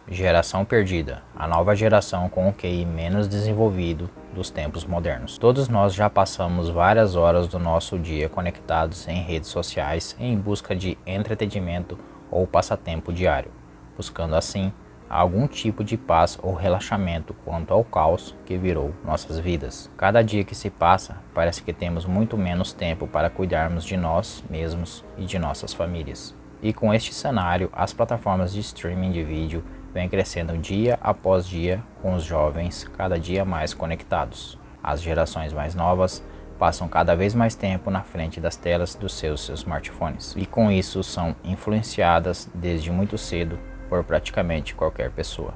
Geração perdida, a nova geração com o QI menos desenvolvido dos tempos modernos. Todos nós já passamos várias horas do nosso dia conectados em redes sociais em busca de entretenimento ou passatempo diário, buscando assim algum tipo de paz ou relaxamento quanto ao caos que virou nossas vidas. Cada dia que se passa, parece que temos muito menos tempo para cuidarmos de nós mesmos e de nossas famílias. E com este cenário, as plataformas de streaming de vídeo vêm crescendo dia após dia, com os jovens cada dia mais conectados. As gerações mais novas passam cada vez mais tempo na frente das telas dos seus smartphones e com isso são influenciadas desde muito cedo por praticamente qualquer pessoa.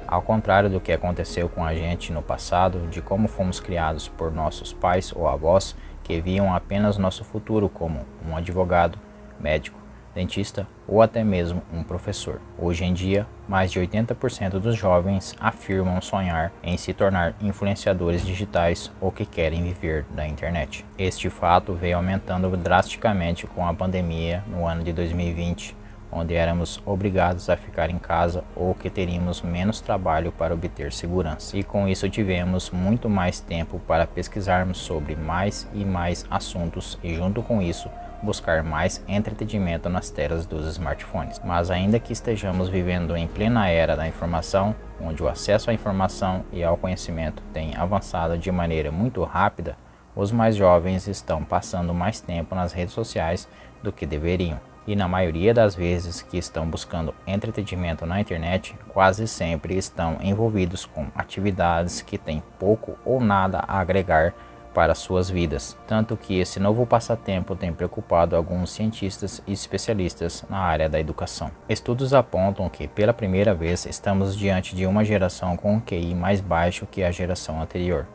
Ao contrário do que aconteceu com a gente no passado, de como fomos criados por nossos pais ou avós que viam apenas nosso futuro como um advogado, médico, dentista ou até mesmo um professor. Hoje em dia, mais de 80% dos jovens afirmam sonhar em se tornar influenciadores digitais ou que querem viver da internet. Este fato veio aumentando drasticamente com a pandemia no ano de 2020, onde éramos obrigados a ficar em casa ou que teríamos menos trabalho para obter segurança. E com isso tivemos muito mais tempo para pesquisarmos sobre mais e mais assuntos e junto com isso buscar mais entretenimento nas telas dos smartphones. Mas ainda que estejamos vivendo em plena era da informação, onde o acesso à informação e ao conhecimento tem avançado de maneira muito rápida, os mais jovens estão passando mais tempo nas redes sociais do que deveriam. E na maioria das vezes que estão buscando entretenimento na internet, quase sempre estão envolvidos com atividades que têm pouco ou nada a agregar para suas vidas, tanto que esse novo passatempo tem preocupado alguns cientistas e especialistas na área da educação. Estudos apontam que pela primeira vez estamos diante de uma geração com um QI mais baixo que a geração anterior.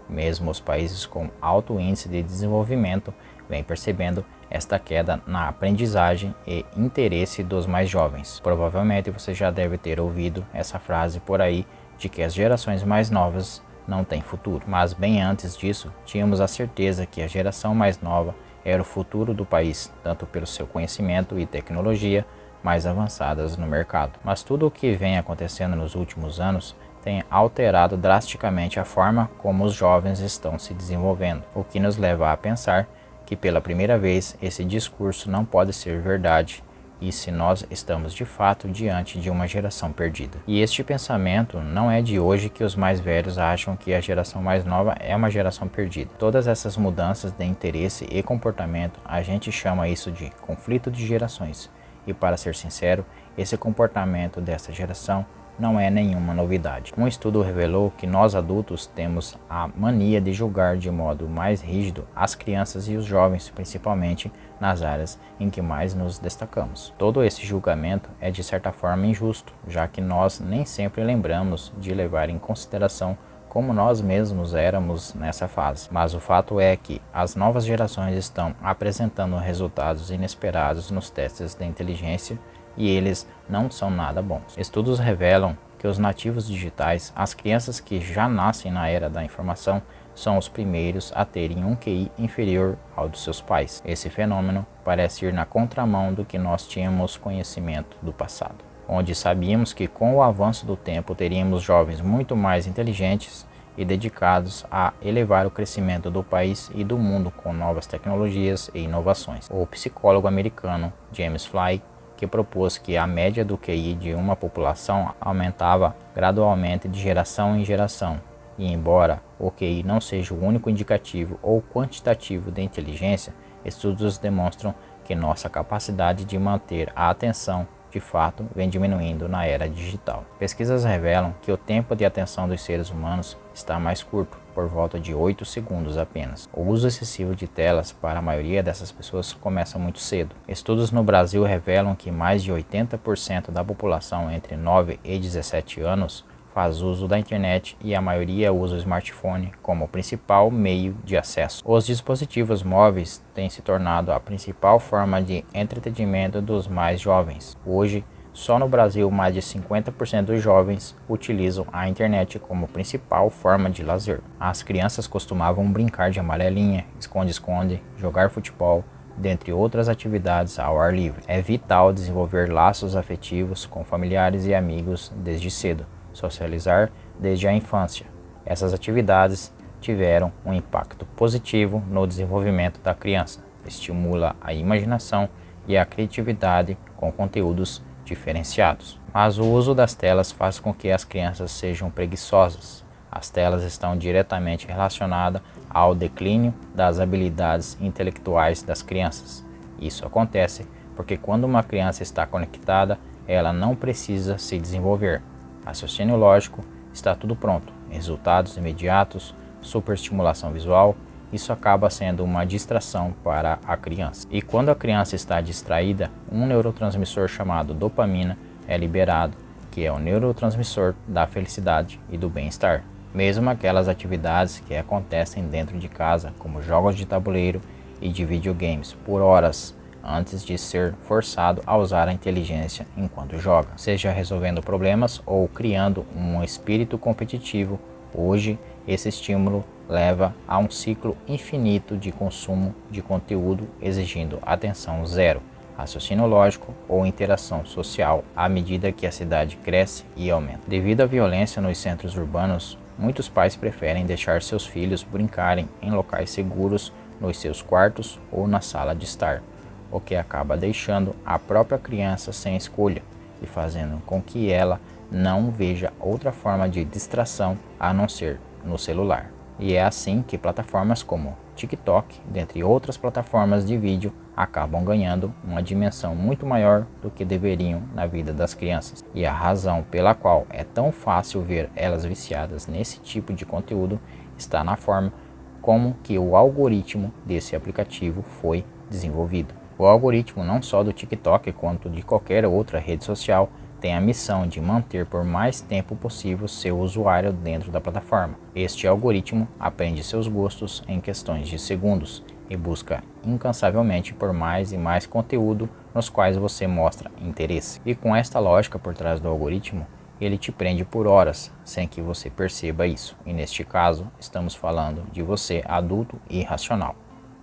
Mesmo os países com alto índice de desenvolvimento vêm percebendo esta queda na aprendizagem e interesse dos mais jovens. Provavelmente você já deve ter ouvido essa frase por aí de que as gerações mais novas não tem futuro. Mas bem antes disso, tínhamos a certeza que a geração mais nova era o futuro do país, tanto pelo seu conhecimento e tecnologia mais avançadas no mercado. Mas tudo o que vem acontecendo nos últimos anos tem alterado drasticamente a forma como os jovens estão se desenvolvendo, o que nos leva a pensar que pela primeira vez esse discurso não pode ser verdade e se nós estamos de fato diante de uma geração perdida. E este pensamento não é de hoje que os mais velhos acham que a geração mais nova é uma geração perdida. Todas essas mudanças de interesse e comportamento, a gente chama isso de conflito de gerações. E para ser sincero, esse comportamento dessa geração não é nenhuma novidade. Um estudo revelou que nós adultos temos a mania de julgar de modo mais rígido as crianças e os jovens, principalmente nas áreas em que mais nos destacamos. Todo esse julgamento é de certa forma injusto, já que nós nem sempre lembramos de levar em consideração como nós mesmos éramos nessa fase. Mas o fato é que as novas gerações estão apresentando resultados inesperados nos testes de inteligência e eles não são nada bons. Estudos revelam que os nativos digitais, as crianças que já nascem na era da informação, são os primeiros a terem um QI inferior ao dos seus pais. Esse fenômeno parece ir na contramão do que nós tínhamos conhecimento do passado, onde sabíamos que com o avanço do tempo teríamos jovens muito mais inteligentes e dedicados a elevar o crescimento do país e do mundo com novas tecnologias e inovações. O psicólogo americano James Fly que propôs que a média do QI de uma população aumentava gradualmente de geração em geração, e embora o QI não seja o único indicativo ou quantitativo de inteligência, estudos demonstram que nossa capacidade de manter a atenção de fato vem diminuindo na era digital. Pesquisas revelam que o tempo de atenção dos seres humanos está mais curto, por volta de 8 segundos apenas. O uso excessivo de telas para a maioria dessas pessoas começa muito cedo. Estudos no Brasil revelam que mais de 80% da população entre 9 e 17 anos faz uso da internet e a maioria usa o smartphone como o principal meio de acesso. Os dispositivos móveis têm se tornado a principal forma de entretenimento dos mais jovens. Hoje, só no Brasil, mais de 50% dos jovens utilizam a internet como principal forma de lazer. As crianças costumavam brincar de amarelinha, esconde-esconde, jogar futebol, dentre outras atividades ao ar livre. É vital desenvolver laços afetivos com familiares e amigos desde cedo, socializar desde a infância. Essas atividades tiveram um impacto positivo no desenvolvimento da criança, estimula a imaginação e a criatividade com conteúdos diferenciados. Mas o uso das telas faz com que as crianças sejam preguiçosas. As telas estão diretamente relacionadas ao declínio das habilidades intelectuais das crianças. Isso acontece porque quando uma criança está conectada, ela não precisa se desenvolver. Raciocínio lógico, está tudo pronto, resultados imediatos, superestimulação visual, isso acaba sendo uma distração para a criança. E quando a criança está distraída, um neurotransmissor chamado dopamina é liberado, que é o neurotransmissor da felicidade e do bem-estar. Mesmo aquelas atividades que acontecem dentro de casa, como jogos de tabuleiro e de videogames, por horas antes de ser forçado a usar a inteligência enquanto joga, seja resolvendo problemas ou criando um espírito competitivo. Hoje, esse estímulo leva a um ciclo infinito de consumo de conteúdo exigindo atenção zero, raciocínio lógico ou interação social à medida que a cidade cresce e aumenta. Devido à violência nos centros urbanos, muitos pais preferem deixar seus filhos brincarem em locais seguros nos seus quartos ou na sala de estar, o que acaba deixando a própria criança sem escolha e fazendo com que ela não veja outra forma de distração a não ser no celular. E é assim que plataformas como TikTok, dentre outras plataformas de vídeo, acabam ganhando uma dimensão muito maior do que deveriam na vida das crianças. E a razão pela qual é tão fácil ver elas viciadas nesse tipo de conteúdo está na forma como que o algoritmo desse aplicativo foi desenvolvido. O algoritmo não só do TikTok quanto de qualquer outra rede social tem a missão de manter por mais tempo possível seu usuário dentro da plataforma. Este algoritmo aprende seus gostos em questões de segundos e busca incansavelmente por mais e mais conteúdo nos quais você mostra interesse. E com esta lógica por trás do algoritmo, ele te prende por horas sem que você perceba isso. E neste caso, estamos falando de você adulto e racional.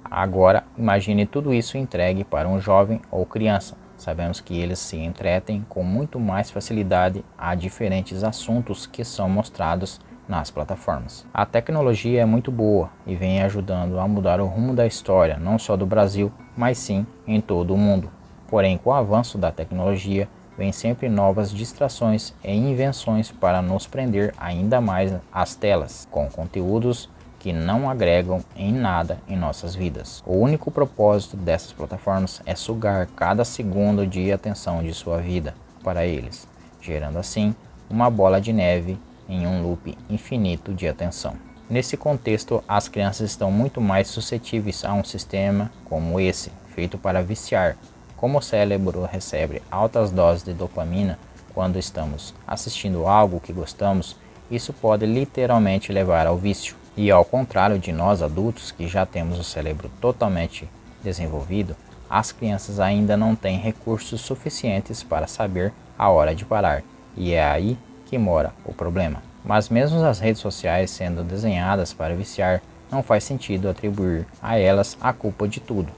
Agora, imagine tudo isso entregue para um jovem ou criança. Sabemos que eles se entretem com muito mais facilidade a diferentes assuntos que são mostrados nas plataformas. A tecnologia é muito boa e vem ajudando a mudar o rumo da história, não só do Brasil, mas sim em todo o mundo. Porém, com o avanço da tecnologia, vem sempre novas distrações e invenções para nos prender ainda mais às telas, com conteúdos que não agregam em nada em nossas vidas. O único propósito dessas plataformas é sugar cada segundo de atenção de sua vida para eles, gerando assim uma bola de neve em um loop infinito de atenção. Nesse contexto, as crianças estão muito mais suscetíveis a um sistema como esse, feito para viciar. Como o cérebro recebe altas doses de dopamina quando estamos assistindo algo que gostamos, isso pode literalmente levar ao vício. E ao contrário de nós adultos que já temos o cérebro totalmente desenvolvido, as crianças ainda não têm recursos suficientes para saber a hora de parar. E é aí que mora o problema. Mas mesmo as redes sociais sendo desenhadas para viciar, não faz sentido atribuir a elas a culpa de tudo.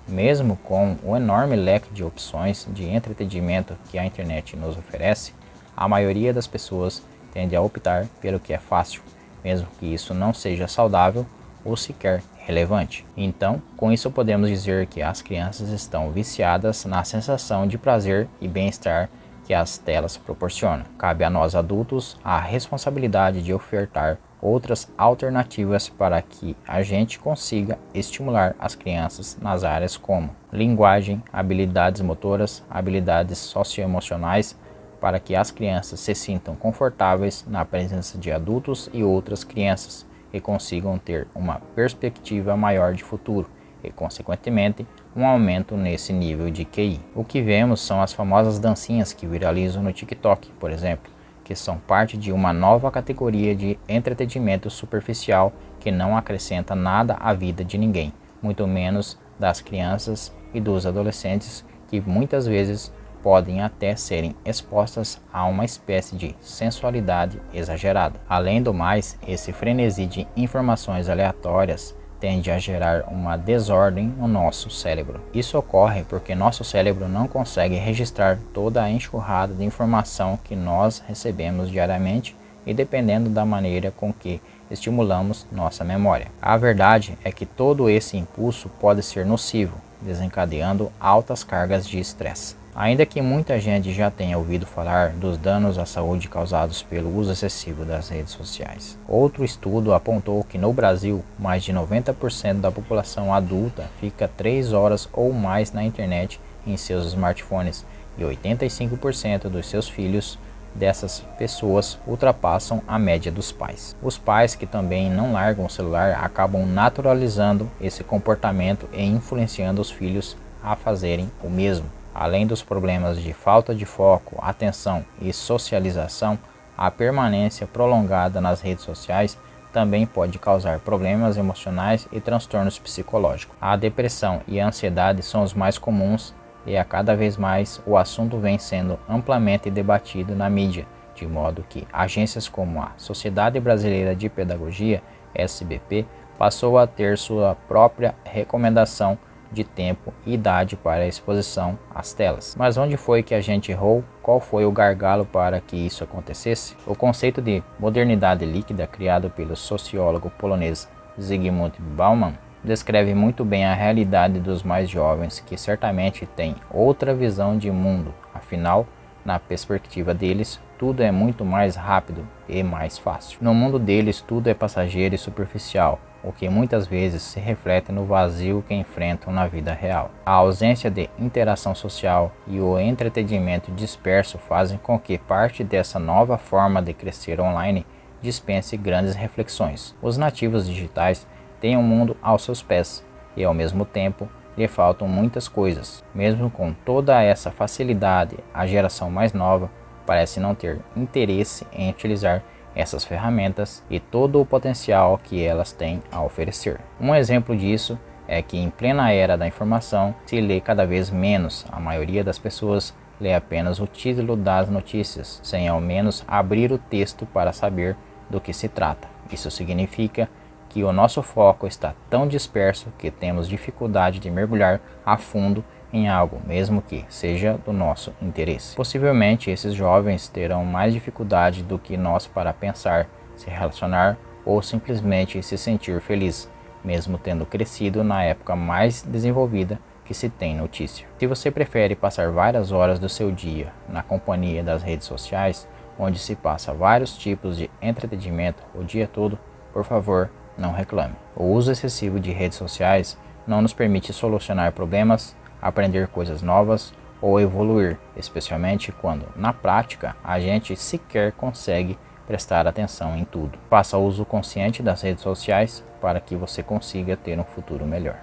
Mesmo com o enorme leque de opções de entretenimento que a internet nos oferece, a maioria das pessoas tende a optar pelo que é fácil, mesmo que isso não seja saudável ou sequer relevante. Então, com isso podemos dizer que as crianças estão viciadas na sensação de prazer e bem-estar que as telas proporcionam. Cabe a nós adultos a responsabilidade de ofertar outras alternativas para que a gente consiga estimular as crianças nas áreas como linguagem, habilidades motoras, habilidades socioemocionais, para que as crianças se sintam confortáveis na presença de adultos e outras crianças e consigam ter uma perspectiva maior de futuro e, consequentemente, um aumento nesse nível de QI. O que vemos são as famosas dancinhas que viralizam no TikTok, por exemplo, que são parte de uma nova categoria de entretenimento superficial que não acrescenta nada à vida de ninguém, muito menos das crianças e dos adolescentes, que muitas vezes podem até serem expostas a uma espécie de sensualidade exagerada. Além do mais, esse frenesi de informações aleatórias tende a gerar uma desordem no nosso cérebro. Isso ocorre porque nosso cérebro não consegue registrar toda a enxurrada de informação que nós recebemos diariamente e dependendo da maneira com que estimulamos nossa memória. A verdade é que todo esse impulso pode ser nocivo, desencadeando altas cargas de estresse. Ainda que muita gente já tenha ouvido falar dos danos à saúde causados pelo uso excessivo das redes sociais. Outro estudo apontou que no Brasil, mais de 90% da população adulta fica 3 horas ou mais na internet em seus smartphones e 85% dos seus filhos dessas pessoas ultrapassam a média dos pais. Os pais que também não largam o celular acabam naturalizando esse comportamento e influenciando os filhos a fazerem o mesmo. Além dos problemas de falta de foco, atenção e socialização, a permanência prolongada nas redes sociais também pode causar problemas emocionais e transtornos psicológicos. A depressão e a ansiedade são os mais comuns e a cada vez mais o assunto vem sendo amplamente debatido na mídia, de modo que agências como a Sociedade Brasileira de Pedagogia, SBP, passou a ter sua própria recomendação de tempo e idade para a exposição às telas. Mas onde foi que a gente errou? Qual foi o gargalo para que isso acontecesse? O conceito de modernidade líquida, criado pelo sociólogo polonês Zygmunt Bauman, descreve muito bem a realidade dos mais jovens que certamente têm outra visão de mundo. Afinal, na perspectiva deles, tudo é muito mais rápido e mais fácil. No mundo deles, tudo é passageiro e superficial, o que muitas vezes se reflete no vazio que enfrentam na vida real. A ausência de interação social e o entretenimento disperso fazem com que parte dessa nova forma de crescer online dispense grandes reflexões. Os nativos digitais têm um mundo aos seus pés e, ao mesmo tempo, lhe faltam muitas coisas. Mesmo com toda essa facilidade, a geração mais nova parece não ter interesse em utilizar essas ferramentas e todo o potencial que elas têm a oferecer. Um exemplo disso é que em plena era da informação se lê cada vez menos. A maioria das pessoas lê apenas o título das notícias, sem ao menos abrir o texto para saber do que se trata. Isso significa que o nosso foco está tão disperso que temos dificuldade de mergulhar a fundo em algo, mesmo que seja do nosso interesse. Possivelmente esses jovens terão mais dificuldade do que nós para pensar, se relacionar ou simplesmente se sentir feliz, mesmo tendo crescido na época mais desenvolvida que se tem notícia. Se você prefere passar várias horas do seu dia na companhia das redes sociais, onde se passa vários tipos de entretenimento o dia todo, por favor, não reclame. O uso excessivo de redes sociais não nos permite solucionar problemas, aprender coisas novas ou evoluir, especialmente quando, na prática, a gente sequer consegue prestar atenção em tudo. Faça uso consciente das redes sociais para que você consiga ter um futuro melhor.